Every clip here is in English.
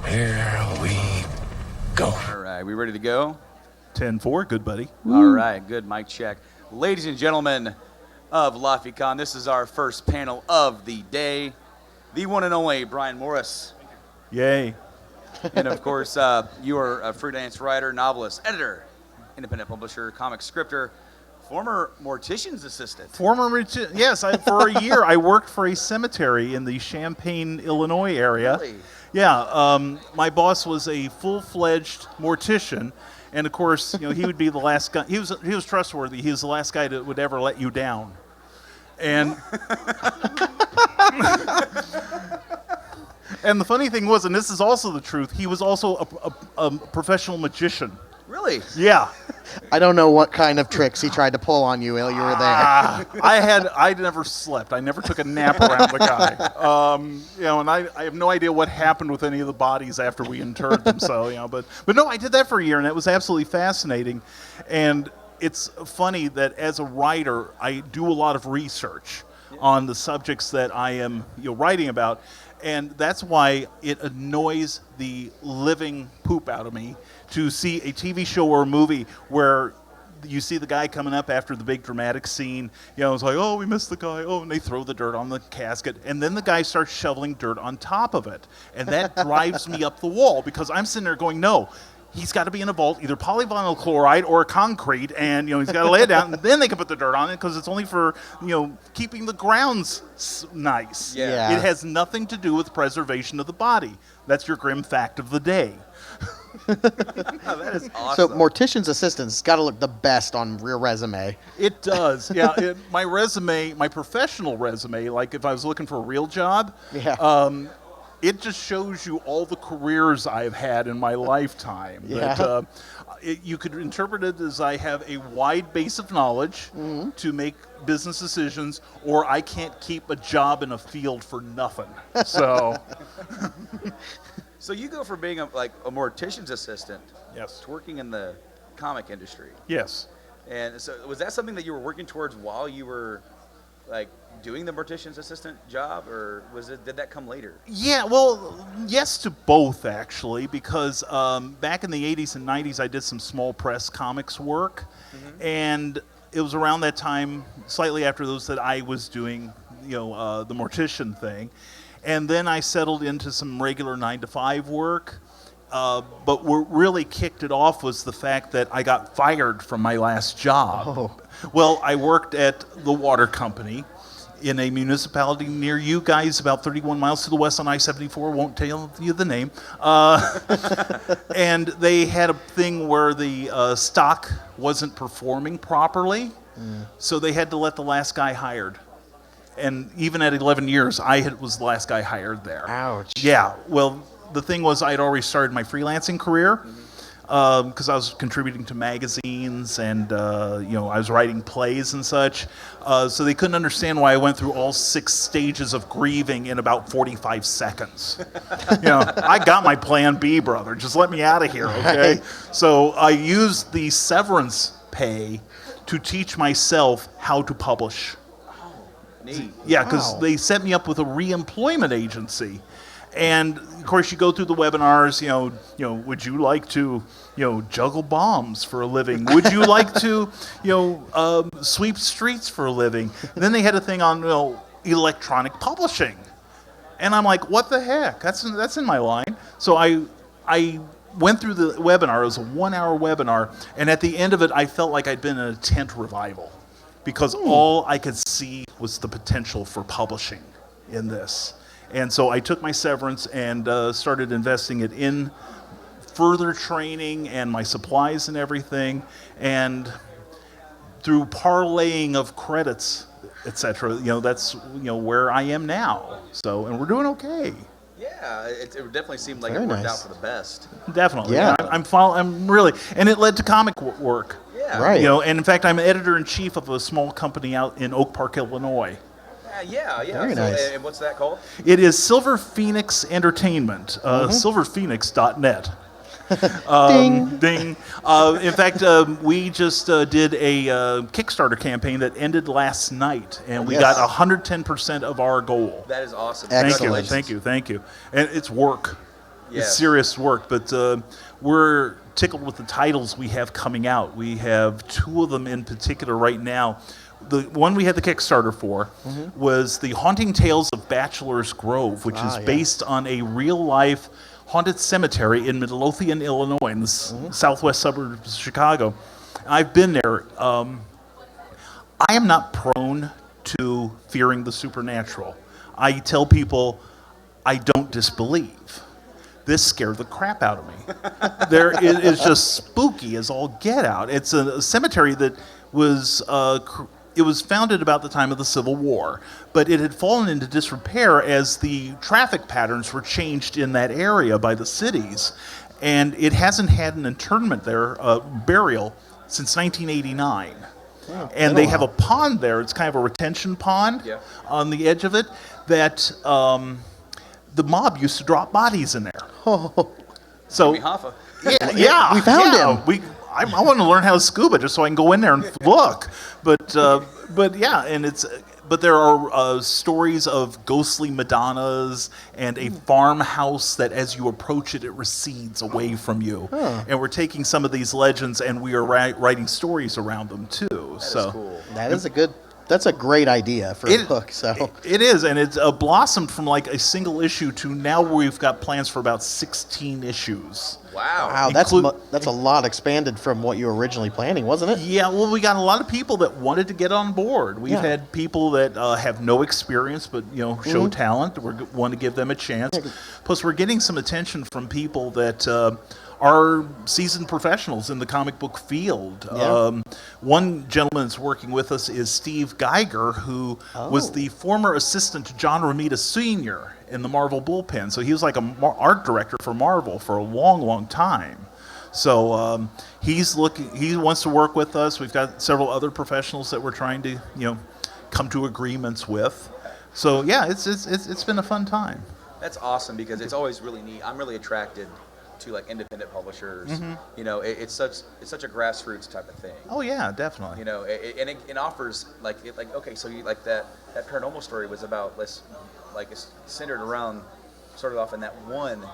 Here we go. All right, we ready to go? 10-4, good buddy. All right, good mic check. Ladies and gentlemen of LaffyCon, this is our first panel of the day. The one and only Brian Morris. Yay. And of course, you are a freelance writer, novelist, editor, independent publisher, comic scripter, former mortician's assistant. Yes, for a year I worked for a cemetery in the Champaign, Illinois area. Really? Yeah, my boss was a full-fledged mortician, and of course, he would be the last guy. He was trustworthy. He was the last guy that would ever let you down. And and the funny thing was, and this is also the truth, he was also a professional magician. Really? Yeah. I don't know what kind of tricks he tried to pull on you while you were there. I never slept. I never took a nap around the guy. And I have no idea what happened with any of the bodies after we interred them. So, but no, I did that for a year, and that was absolutely fascinating. And it's funny that as a writer, I do a lot of research on the subjects that I am writing about. And that's why it annoys the living poop out of me to see a TV show or a movie where you see the guy coming up after the big dramatic scene. It's like, oh, we missed the guy. Oh, and they throw the dirt on the casket. And then the guy starts shoveling dirt on top of it. And that drives me up the wall because I'm sitting there going, no. He's got to be in a vault, either polyvinyl chloride or concrete, and he's got to lay it down, and then they can put the dirt on it because it's only for keeping the grounds nice. Yeah. It has nothing to do with preservation of the body. That's your grim fact of the day. That is awesome. So mortician's assistant's got to look the best on your resume. It does. Yeah. My resume, my professional resume, like if I was looking for a real job. Yeah. It just shows you all the careers I've had in my lifetime. Yeah. That, you could interpret it as I have a wide base of knowledge to make business decisions, or I can't keep a job in a field for nothing. So, So you go from being a mortician's assistant yes. to working in the comic industry. Yes. And so was that something that you were working towards while you were doing the mortician's assistant job, or did that come later? Yeah, well, yes to both, actually, because back in the 80s and 90s, I did some small press comics work, and it was around that time, slightly after those, that I was doing, the mortician thing, and then I settled into some regular 9-to-5 work, but what really kicked it off was the fact that I got fired from my last job. Oh. Well, I worked at the water company in a municipality near you guys, about 31 miles to the west on I-74. Won't tell you the name. And they had a thing where the stock wasn't performing properly, so they had to let the last guy hired. And even at 11 years, was the last guy hired there. Ouch. Yeah, well, the thing was I'd already started my freelancing career because I was contributing to magazines and, I was writing plays and such. So they couldn't understand why I went through all 6 stages of grieving in about 45 seconds. I got my plan B, brother. Just let me out of here, okay? Right. So I used the severance pay to teach myself how to publish. Neat. Yeah, because Wow. they set me up with a reemployment agency. And of course, you go through the webinars. Would you like to, juggle bombs for a living? Would you like to, sweep streets for a living? And then they had a thing on, electronic publishing, and I'm like, what the heck? That's in my line. So I went through the webinar. It was a 1-hour webinar, and at the end of it, I felt like I'd been in a tent revival, because all I could see was the potential for publishing in this. And so I took my severance and started investing it in further training and my supplies and everything. And through parlaying of credits, etc., that's where I am now. So, and we're doing okay. Yeah, it definitely seemed like Very it worked nice. out for the best. Definitely. Yeah. I'm really, and it led to comic work. Yeah. Right. And in fact, I'm editor-in-chief of a small company out in Oak Park, Illinois. Yeah. Very nice. And what's that called? It is Silver Phoenix Entertainment, silverphoenix.net. Ding. In fact, we just did a Kickstarter campaign that ended last night, and we Yes. got 110% of our goal. That is awesome. Excellent. Thank you. And it's work. It's serious work, but we're tickled with the titles we have coming out. We have 2 of them in particular right now. The one we had the Kickstarter for was The Haunting Tales of Bachelor's Grove, which is based on a real-life haunted cemetery in Midlothian, Illinois, in the southwest suburbs of Chicago. I've been there. I am not prone to fearing the supernatural. I tell people I don't disbelieve. This scared the crap out of me. It's just spooky as all get out. It's a cemetery that was it was founded about the time of the Civil War, but it had fallen into disrepair as the traffic patterns were changed in that area by the cities, and it hasn't had an interment there, burial, since 1989. And they have a pond there. It's kind of a retention pond on the edge of it that the mob used to drop bodies in there. So we found him. I want to learn how to scuba just so I can go in there and look. But there are stories of ghostly Madonnas and a farmhouse that as you approach it, it recedes away from you. And we're taking some of these legends and we are writing stories around them too. That is cool. That's a great idea for a book. So it is, and it's blossomed from like a single issue to now we've got plans for about 16 issues. Wow, that's a lot expanded from what you were originally planning, wasn't it? Yeah, well, we got a lot of people that wanted to get on board. We've had people that have no experience but show talent. We want to give them a chance. Plus, we're getting some attention from people that are seasoned professionals in the comic book field. One gentleman that's working with us is Steve Geiger, who was the former assistant to John Romita Sr. in the Marvel bullpen. So he was like an art director for Marvel for a long, long time. So he wants to work with us. We've got several other professionals that we're trying to come to agreements with. So yeah, it's been a fun time. That's awesome because it's always really neat. I'm really attracted to like independent publishers. It's such a grassroots type of thing. Oh yeah, definitely. It offers okay, so you like that paranormal story was about it's centered around, started off in that one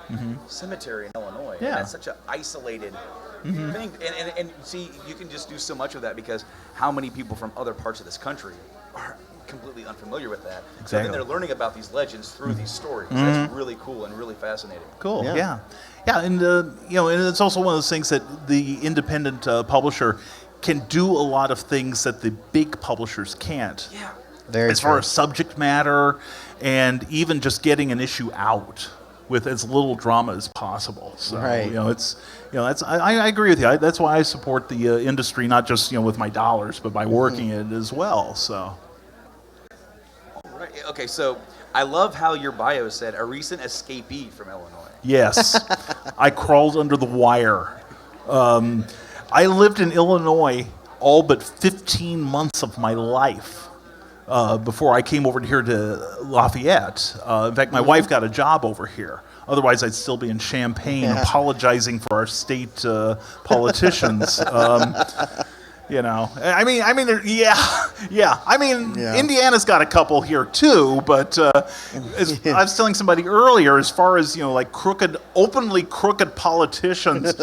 cemetery in Illinois. Yeah. And that's such an isolated thing. And see, you can just do so much of that because how many people from other parts of this country are completely unfamiliar with that. Exactly. So then they're learning about these legends through these stories. That's really cool and really fascinating. Cool. Yeah, and and it's also one of those things that the independent publisher can do a lot of things that the big publishers can't. Yeah. As far as subject matter and even just getting an issue out with as little drama as possible. So I agree with you. That's why I support the industry, not just with my dollars, but by working it as well. So. Right. Okay, so I love how your bio said a recent escapee from Illinois. Yes, I crawled under the wire. I lived in Illinois all but 15 months of my life before I came over here to Lafayette. In fact, my wife got a job over here. Otherwise, I'd still be in Champaign apologizing for our state politicians. Indiana's got a couple here too, but I was telling somebody earlier, as far as openly crooked politicians,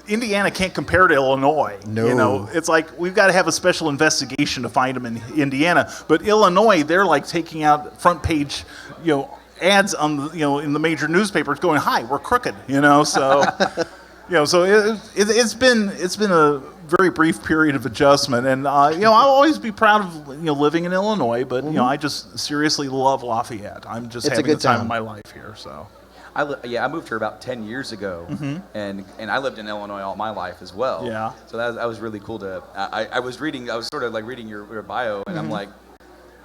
Indiana can't compare to Illinois. No, it's like we've got to have a special investigation to find them in Indiana, but Illinois, they're like taking out front page, ads on in the major newspapers going, "Hi, we're crooked," so. So it's been a very brief period of adjustment, and I'll always be proud of living in Illinois, but I just seriously love Lafayette. I'm just having the time of my life here. So I moved here about 10 years ago, and I lived in Illinois all my life as well. Yeah. So that was really cool to. I was sort of like reading your bio, and I'm like,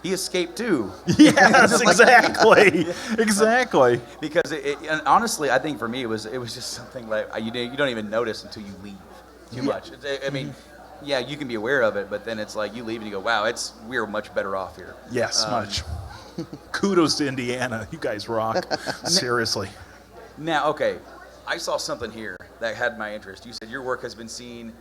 he escaped too. Yes, exactly, exactly. Because and honestly, I think for me it was just something like you don't even notice until you leave too much. I mean, you can be aware of it, but then it's like you leave and you go, wow, we're much better off here. Yes, much. Kudos to Indiana, you guys rock. Seriously. Now, okay, I saw something here that had my interest. You said your work has been seen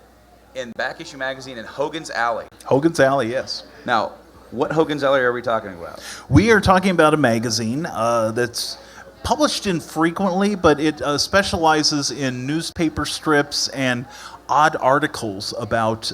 in Back Issue Magazine and Hogan's Alley. Hogan's Alley, yes. Now, what Hogan's Alley are we talking about? We are talking about a magazine that's published infrequently, but it specializes in newspaper strips and odd articles about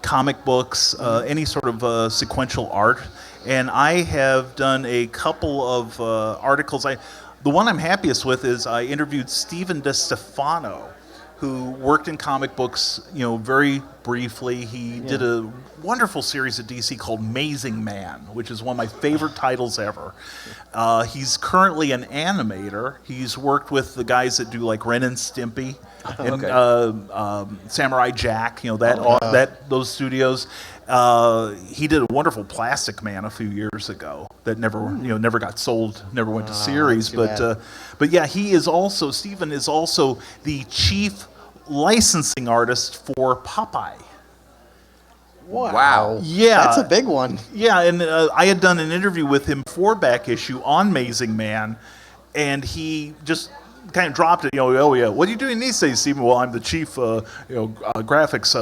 comic books, any sort of sequential art. And I have done a couple of articles. The one I'm happiest with is I interviewed Stephen DeStefano, who worked in comic books, very briefly. He did a wonderful series at DC called Amazing Man, which is one of my favorite titles ever. He's currently an animator. He's worked with the guys that do like Ren and Stimpy and Samurai Jack, those studios. He did a wonderful Plastic Man a few years ago that never got sold, never went to series. But yeah, Stephen is also the chief licensing artist for Popeye. Wow. Yeah. That's a big one. Yeah, and I had done an interview with him for Back Issue on Amazing Man, and he just kind of dropped it. Oh yeah, what are you doing these days, Stephen? Well, I'm the chief, graphics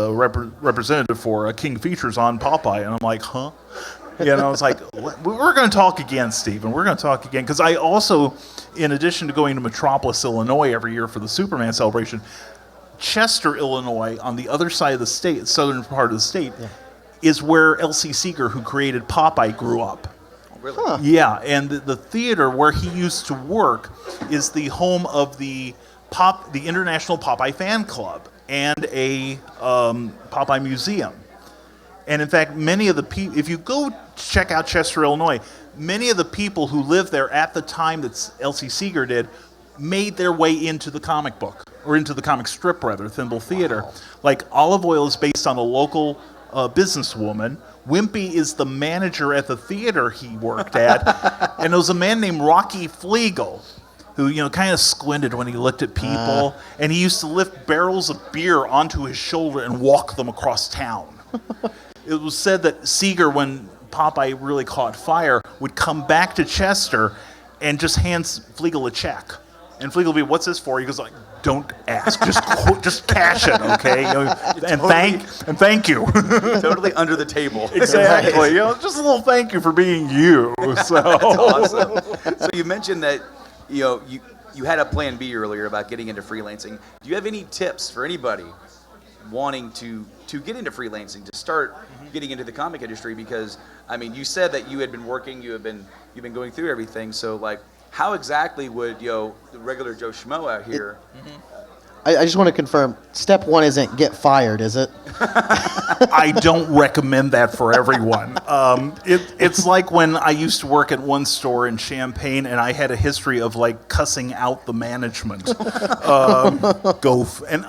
representative for King Features on Popeye, and I'm like, huh? It's like, we're going to talk again, Stephen. We're going to talk again, because I also, in addition to going to Metropolis, Illinois every year for the Superman celebration, Chester, Illinois, on the other side of the state, southern part of the state, is where L.C. Seeger, who created Popeye, grew up. Really? Huh. Yeah, and the theater where he used to work is the home of the International Popeye Fan Club and a Popeye Museum. And in fact, many of the people, if you go check out Chester, Illinois, many of the people who lived there at the time that L.C. Seeger did made their way into the comic book, or into the comic strip rather, Thimble Theater. Wow. Like Olive Oil is based on a local businesswoman. Wimpy is the manager at the theater he worked at. And there was a man named Rocky Flegel who, kind of squinted when he looked at people. And he used to lift barrels of beer onto his shoulder and walk them across town. It was said that Seeger, when Popeye really caught fire, would come back to Chester and just hands Flegel a check. And Flegel would be, what's this for? He goes like, don't ask, just cash it, okay? And thank you. Totally under the table. Exactly. Just a little thank you for being you. So. That's awesome. So you mentioned that you had a plan B earlier about getting into freelancing. Do you have any tips for anybody wanting to get into freelancing, to start getting into the comic industry? Because you said that you had been working, you've been going through everything. So like, how exactly would the regular Joe Schmo out here? I just want to confirm, step one isn't get fired, is it? I don't recommend that for everyone. It's like when I used to work at one store in Champaign, and I had a history of like cussing out the management. And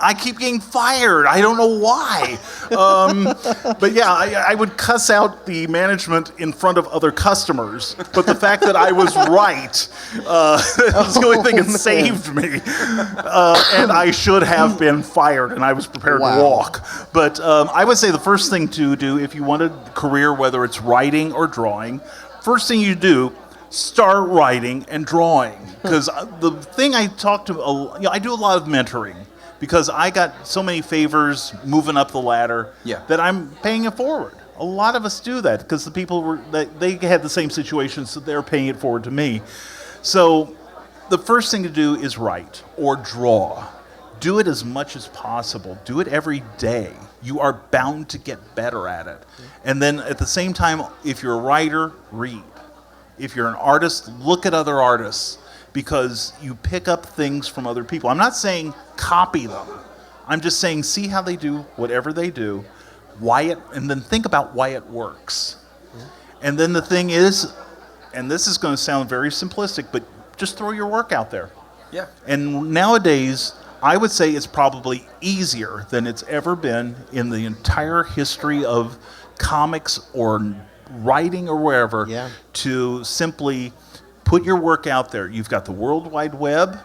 I keep getting fired. I don't know why. But yeah, I would cuss out the management in front of other customers. But the fact that I was right was the only thing that saved me. And I should have been fired, and I was prepared to walk. But I would say the first thing to do if you want a career, whether it's writing or drawing, first thing you do, start writing and drawing. Because the thing I do a lot of mentoring, because I got so many favors moving up the ladder that I'm paying it forward. A lot of us do that because the people they had the same situation, so they're paying it forward to me. So the first thing to do is write or draw. Do it as much as possible. Do it every day. You are bound to get better at it. And then at the same time, if you're a writer, read. If you're an artist, look at other artists, because you pick up things from other people. I'm not saying copy them. I'm just saying see how they do whatever they do, and then think about why it works. And then the thing is, and this is going to sound very simplistic, but just throw your work out there. Yeah. And nowadays, I would say it's probably easier than it's ever been in the entire history of comics or writing or wherever to simply put your work out there. You've got the World Wide Web.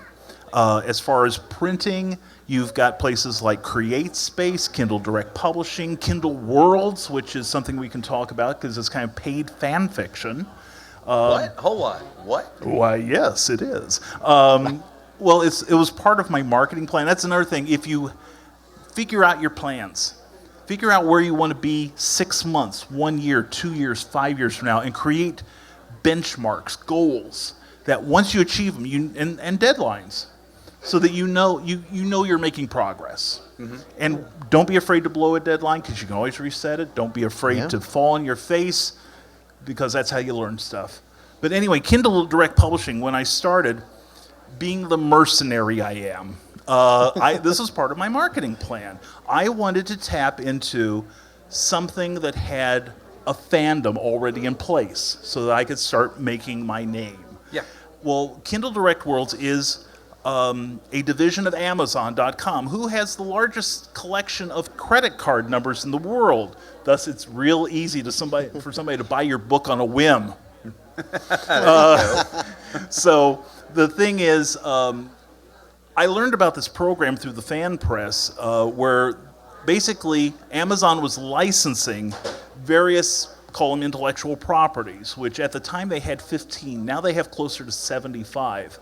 As far as printing, you've got places like CreateSpace, Kindle Direct Publishing, Kindle Worlds, which is something we can talk about because it's kind of paid fan fiction. What? Hold on. What? Why, yes, it is. Well, it was part of my marketing plan. That's another thing. If you figure out your plans, figure out where you want to be 6 months, 1 year, 2 years, 5 years from now, and create benchmarks, goals that once you achieve them, and deadlines, so that you know you're making progress. And don't be afraid to blow a deadline, because you can always reset it. Don't be afraid to fall on your face, because that's how you learn stuff. But anyway, Kindle Direct Publishing, when I started, being the mercenary I am, this was part of my marketing plan. I wanted to tap into something that had a fandom already in place so that I could start making my name. Yeah. Well, Kindle Direct Worlds is a division of Amazon.com, who has the largest collection of credit card numbers in the world. Thus, it's real easy for somebody to buy your book on a whim. So the thing is, I learned about this program through the fan press, where basically Amazon was licensing various, call them intellectual properties, which at the time they had 15. Now they have closer to 75.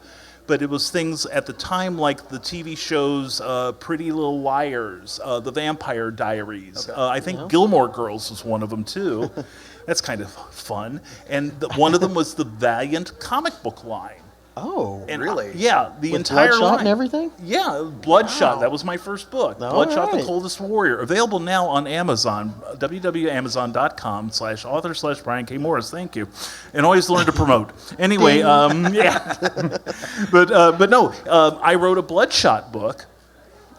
But it was things at the time like the TV shows Pretty Little Liars, The Vampire Diaries. I think Gilmore Girls was one of them too. That's kind of fun. And one of them was the Valiant comic book line. Oh, And really? Yeah, the with entire Bloodshot line. and everything? Yeah, Bloodshot. That was my first book. All Bloodshot, right. the Coldest Warrior. Available now on Amazon, www.amazon.com/author/Brian K. Morris. Thank you. And always learn to promote. Anyway, yeah. But no, I wrote a Bloodshot book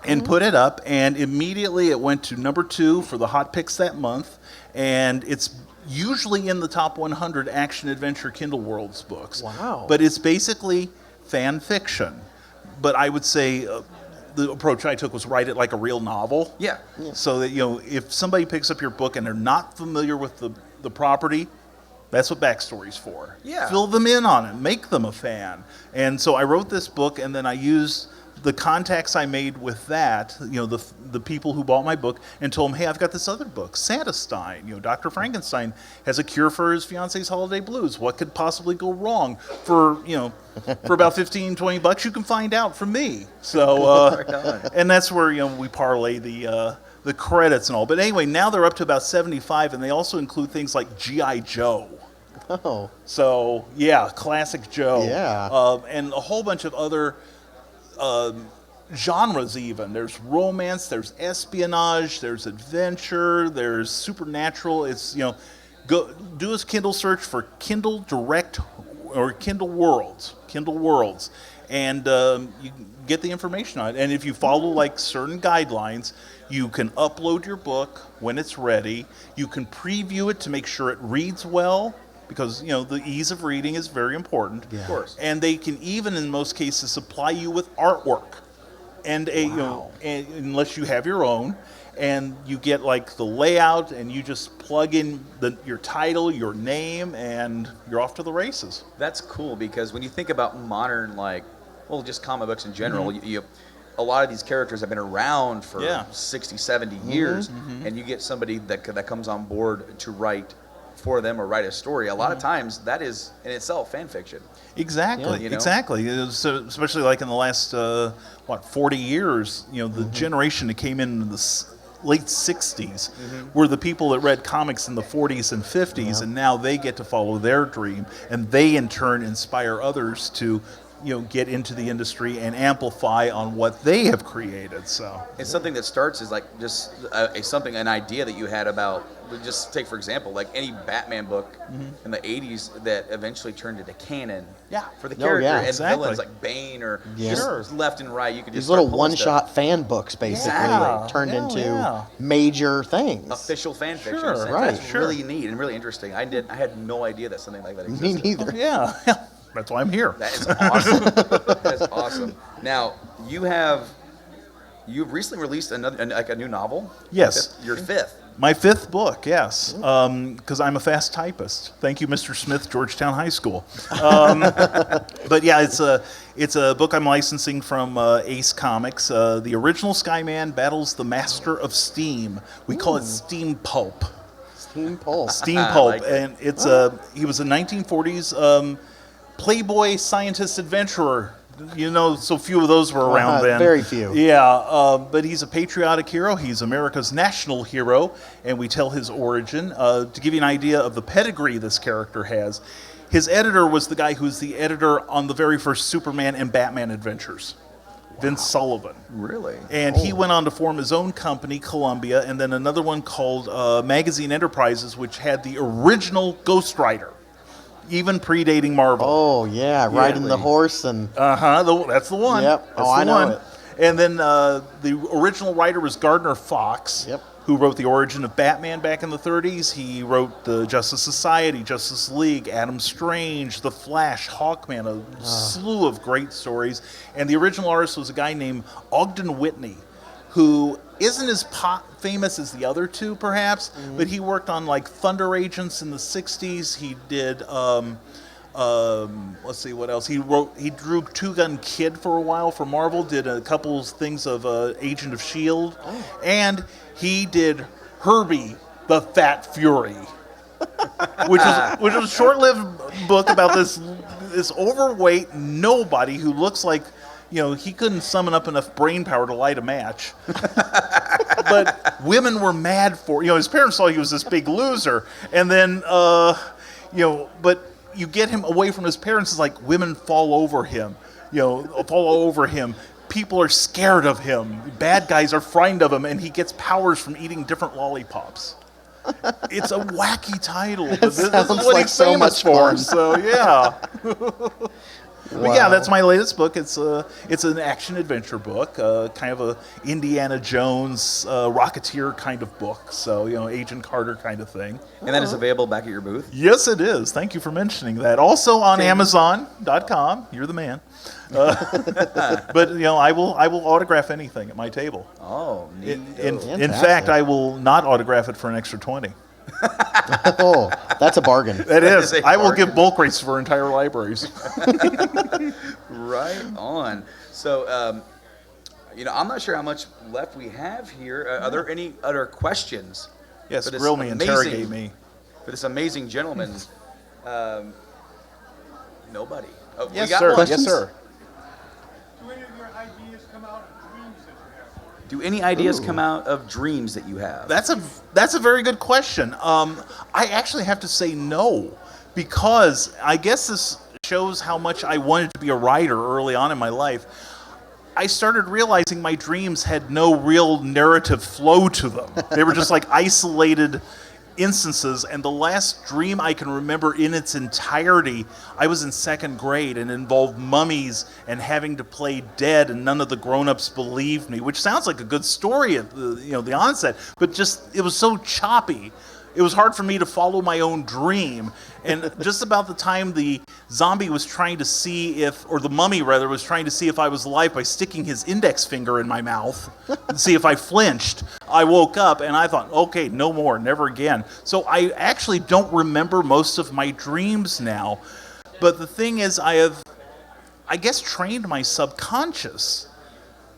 and put it up, and immediately it went to number 2 for the hot picks that month, and it's usually in the top 100 action-adventure Kindle Worlds books. Wow. But it's basically fan fiction. But I would say the approach I took was write it like a real novel. Yeah. So that, if somebody picks up your book and they're not familiar with the property, that's what backstory's for. Yeah. Fill them in on it. Make them a fan. And so I wrote this book, and then I used the contacts I made with that, the people who bought my book, and told them, hey, I've got this other book, Santa Stein. Dr. Frankenstein has a cure for his fiance's holiday blues. What could possibly go wrong? For about $15-20, you can find out from me. So, and that's where we parlay the credits and all. But anyway, now they're up to about 75, and they also include things like G.I. Joe. Oh. So yeah, classic Joe. Yeah. And a whole bunch of other genres even. There's romance, there's espionage, there's adventure, there's supernatural. It's, go do a Kindle search for Kindle Direct or Kindle Worlds, and you get the information on it. And if you follow like certain guidelines, you can upload your book when it's ready. You can preview it to make sure it reads well, because the ease of reading is very important. Yeah. Of course. And they can even, in most cases, supply you with artwork, and unless you have your own, and you get like the layout, and you just plug in your title, your name, and you're off to the races. That's cool, because when you think about modern, just comic books in general, a lot of these characters have been around for 60, 70 years, and you get somebody that comes on board to write for them or write a story. A lot of times that is in itself fan fiction. Exactly, exactly. So especially like in the last 40 years, the generation that came in the late 60s were the people that read comics in the 40s and 50s, and now they get to follow their dream, and they in turn inspire others to get into the industry and amplify on what they have created. So it's something that starts as like just an idea that you had about, just take for example, like any Batman book in the 80s that eventually turned into canon for the character, and villains like Bane or just left and right. You could just these little one-shot fan books basically turned into major things. Official fan fiction. Sure, That's really neat and really interesting. I had no idea that something like that existed. Me neither. Yeah. That's why I'm here. That is awesome. That is awesome. Now, you've recently released a new novel? Yes. Your fifth. My fifth book, yes, because I'm a fast typist. Thank you, Mr. Smith, Georgetown High School. But yeah, it's a book I'm licensing from Ace Comics. The original Skyman battles the Master of Steam. We call it Steam Pulp. Steam Pulp. Steam Pulp, like it. and it's he was a 1940s Playboy scientist adventurer. So few of those were around then. Very few. Yeah, but he's a patriotic hero. He's America's national hero, and we tell his origin. To give you an idea of the pedigree this character has, his editor was the guy who's the editor on the very first Superman and Batman adventures, Vince Sullivan. Really? And he went on to form his own company, Columbia, and then another one called Magazine Enterprises, which had the original Ghost Rider, even predating Marvel. Oh, yeah, riding the horse and... That's the one. Yep. That's I know it. And then the original writer was Gardner Fox, who wrote the origin of Batman back in the 30s. He wrote the Justice Society, Justice League, Adam Strange, The Flash, Hawkman, a slew of great stories. And the original artist was a guy named Ogden Whitney, who isn't as famous as the other two, perhaps, but he worked on like Thunder Agents in the 60s. He did... let's see what else. He drew Two Gun Kid for a while for Marvel, did a couple things of Agent of S.H.I.E.L.D., and he did Herbie the Fat Fury, which was a short-lived book about this overweight nobody who looks like, he couldn't summon up enough brain power to light a match. But women were mad for, his parents saw he was this big loser, and then, but you get him away from his parents, it's like women fall over him. People are scared of him. Bad guys are frightened of him, and he gets powers from eating different lollipops. It's a wacky title. This is what like he's so famous much for. fun. So yeah. But yeah, Wow. that's my latest book. It's an action adventure book, kind of a Indiana Jones Rocketeer kind of book. So Agent Carter kind of thing. And that is available back at your booth? Yes, it is. Thank you for mentioning that. Also on Amazon.com. You're the man. But I will autograph anything at my table. Oh, neat. In Fantastic. fact, I will not autograph it for an extra 20. Oh, that's a bargain. That is is. a I will bargain. give bulk rates for entire libraries. Right on. So, I'm not sure how much left we have here. Are there any other questions? Yes, for this grill me, amazing- interrogate me. For this amazing gentleman? Nobody. Oh, Yes, we got sir. one. Questions? Yes, sir. Do any of your ideas come out of dreams that you have? Do any ideas come out of dreams that you have? That's a very good question. I actually have to say no, because I guess this shows how much I wanted to be a writer early on in my life. I started realizing my dreams had no real narrative flow to them. They were just like isolated instances, and the last dream I can remember in its entirety, I was in second grade and involved mummies and having to play dead, and none of the grown-ups believed me, which sounds like a good story at the onset, but just it was so choppy. It was hard for me to follow my own dream. And just about the time the zombie was trying to see or the mummy rather, was trying to see if I was alive by sticking his index finger in my mouth and see if I flinched, I woke up and I thought, okay, no more, never again. So I actually don't remember most of my dreams now. But the thing is, I have, I guess, trained my subconscious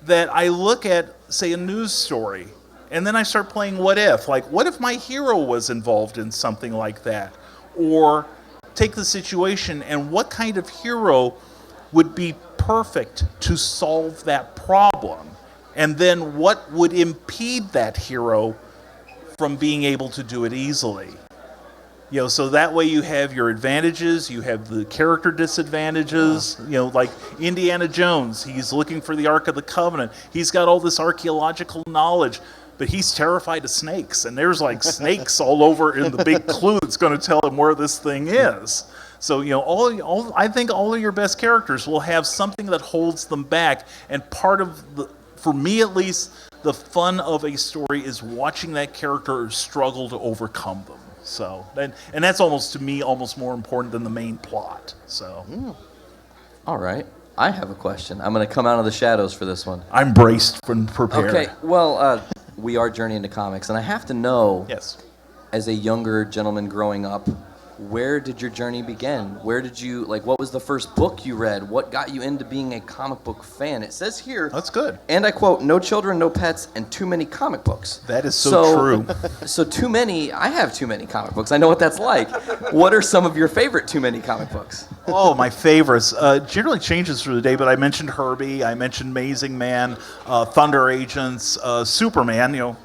that I look at, say, a news story, and then I start playing what if. Like, what if my hero was involved in something like that? Or take the situation, and what kind of hero would be perfect to solve that problem? And then what would impede that hero from being able to do it easily? So that way you have your advantages, you have the character disadvantages, like Indiana Jones, he's looking for the Ark of the Covenant. He's got all this archaeological knowledge, but he's terrified of snakes, and there's like snakes all over in the big clue that's going to tell him where this thing is. So, I think all of your best characters will have something that holds them back, and part of for me at least, the fun of a story is watching that character struggle to overcome them. So, and that's almost, to me, almost more important than the main plot. So, All right. I have a question. I'm going to come out of the shadows for this one. I'm braced and prepared. Okay. Well, we are Journey into Comics, and I have to know, Yes. as a younger gentleman growing up, where did your journey begin? Where did you, what was the first book you read? What got you into being a comic book fan? It says here, That's good. and I quote, no children, no pets, and too many comic books. That is so true. So too many, I have too many comic books. I know what that's like. What are some of your favorite too many comic books? Oh, my favorites. Generally changes through the day, but I mentioned Herbie, I mentioned Amazing Man, Thunder Agents, Superman,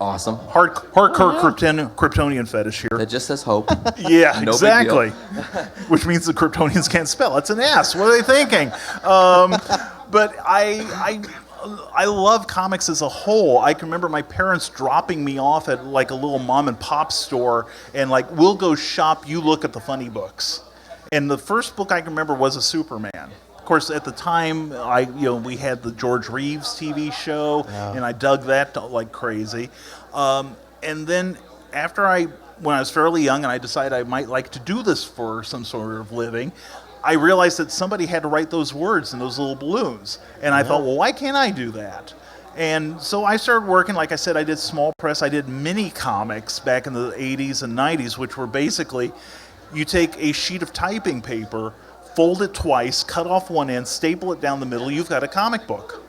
Awesome. Hardcore Kryptonian fetish here. That just says hope. Yeah, No big exactly. deal. Which means the Kryptonians can't spell. It's an S. What are they thinking? But I love comics as a whole. I can remember my parents dropping me off at like a little mom and pop store and like, we'll go shop, you look at the funny books. And the first book I can remember was a Superman. Of course, at the time, we had the George Reeves TV show, and I dug that like crazy. And then when I was fairly young and I decided I might like to do this for some sort of living, I realized that somebody had to write those words in those little balloons. And I thought, well, why can't I do that? And so I started working. Like I said, I did small press. I did mini comics back in the 80s and 90s, which were basically, you take a sheet of typing paper, fold it twice, cut off one end, staple it down the middle, you've got a comic book.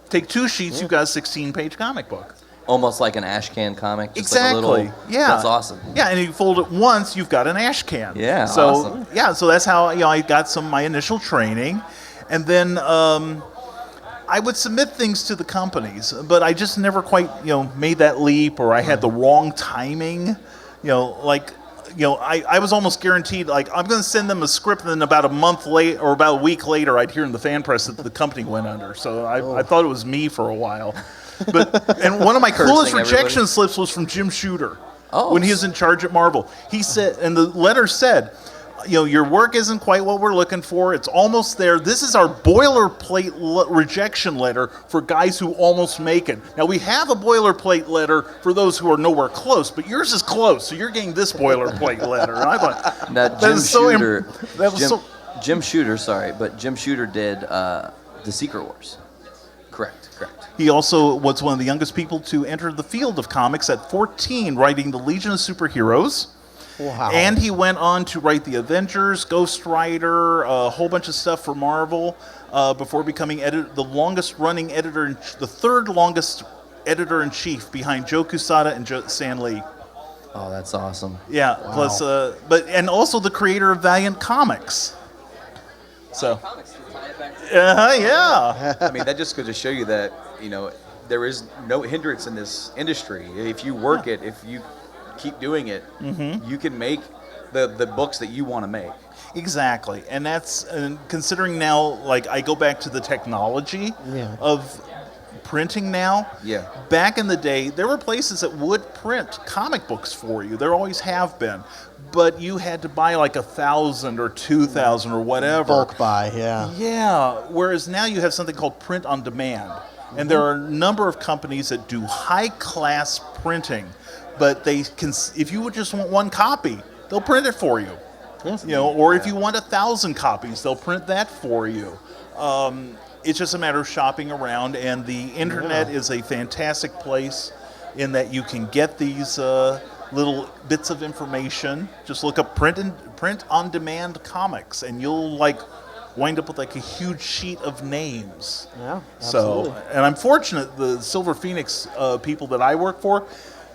Take two sheets, you've got a 16-page comic book. Almost like an ash can comic. Just Exactly. Like a little, yeah. That's awesome. Yeah, and you fold it once, you've got an ash can. Yeah, so, awesome. Yeah, so that's how I got my initial training. And then I would submit things to the companies, but I just never quite, made that leap, or I had the wrong timing. I was almost guaranteed, like, I'm going to send them a script, and then about a month late or about a week later, I'd hear in the fan press that the company went under. So I thought it was me for a while. And one of my coolest rejection slips was from Jim Shooter when he was in charge at Marvel. He said, and the letter said, your work isn't quite what we're looking for. It's almost there. This is our boilerplate rejection letter for guys who almost make it. Now, we have a boilerplate letter for those who are nowhere close, but yours is close, so you're getting this boilerplate letter. And I thought, now, Jim Shooter did The Secret Wars. Correct. He also was one of the youngest people to enter the field of comics at 14, writing the Legion of Superheroes. Wow. And he went on to write the Avengers, Ghost Rider, a whole bunch of stuff for Marvel, before becoming the third longest editor-in-chief behind Joe Quesada and Stan Lee. Oh, that's awesome. Yeah. Wow. Plus, and also the creator of Valiant Comics. So. Yeah. I mean, that just goes to show you that there is no hindrance in this industry. If you work it, if you keep doing it, you can make the books that you want to make. Exactly. And that's considering now, like, I go back to the technology of printing now. Yeah. Back in the day, there were places that would print comic books for you. There always have been. But you had to buy like 1,000 or 2,000 or whatever. Bulk buy, yeah. Yeah. Whereas now you have something called print on demand. And there are a number of companies that do high-class printing. But they can, if you would just want one copy, they'll print it for you. Yes. Or if you want 1,000 copies, they'll print that for you. It's just a matter of shopping around, and the internet is a fantastic place in that you can get these little bits of information. Just look up print on demand comics, and you'll wind up with a huge sheet of names. Yeah, absolutely. So, and I'm fortunate the Silver Phoenix people that I work for,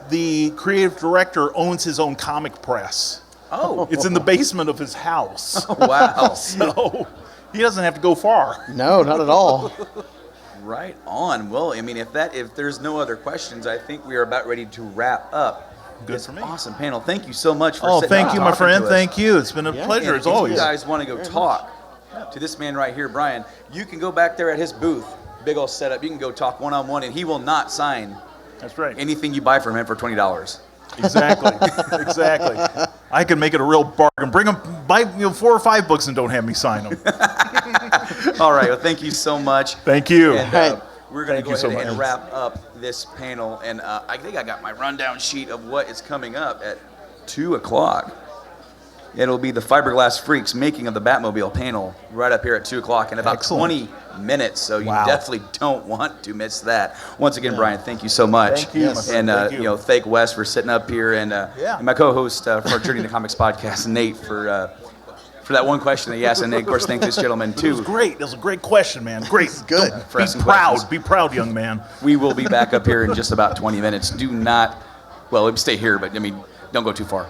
the creative director owns his own comic press. Oh. It's in the basement of his house. Wow. So he doesn't have to go far. No, not at all. Right on. Well, I mean, if there's no other questions, I think we are about ready to wrap up this for me. awesome panel. Thank you so much for Oh, sitting thank down you, and my talking friend. to us. Thank you. It's been a pleasure, And as always. If you guys want to go talk to this man right here, Brian, you can go back there at his booth, big old setup. You can go talk one-on-one, and he will not sign That's right. anything you buy from him for $20. Exactly. Exactly. I can make it a real bargain. Buy 4 or 5 books and don't have me sign them. All right. Well, thank you so much. Thank you. And, we're going to Thank go you ahead so and much. wrap up this panel. And I think I got my rundown sheet of what is coming up at 2 o'clock. It'll be the Fiberglass Freaks making of the Batmobile panel right up here at 2 o'clock in about Excellent. 20 minutes. So you Wow. definitely don't want to miss that. Once again, Brian, thank you so much. Thank you, my friend. And, Thank you. thank Wes for sitting up here and my co-host for Journey to Comics podcast, Nate, for that one question that he asked. And of course, thank this gentleman, It was too. great. It was a great question, man. Great. Good. For Be asking proud. questions. Be proud, young man. We will be back up here in just about 20 minutes. Do not, well, stay here, but, don't go too far.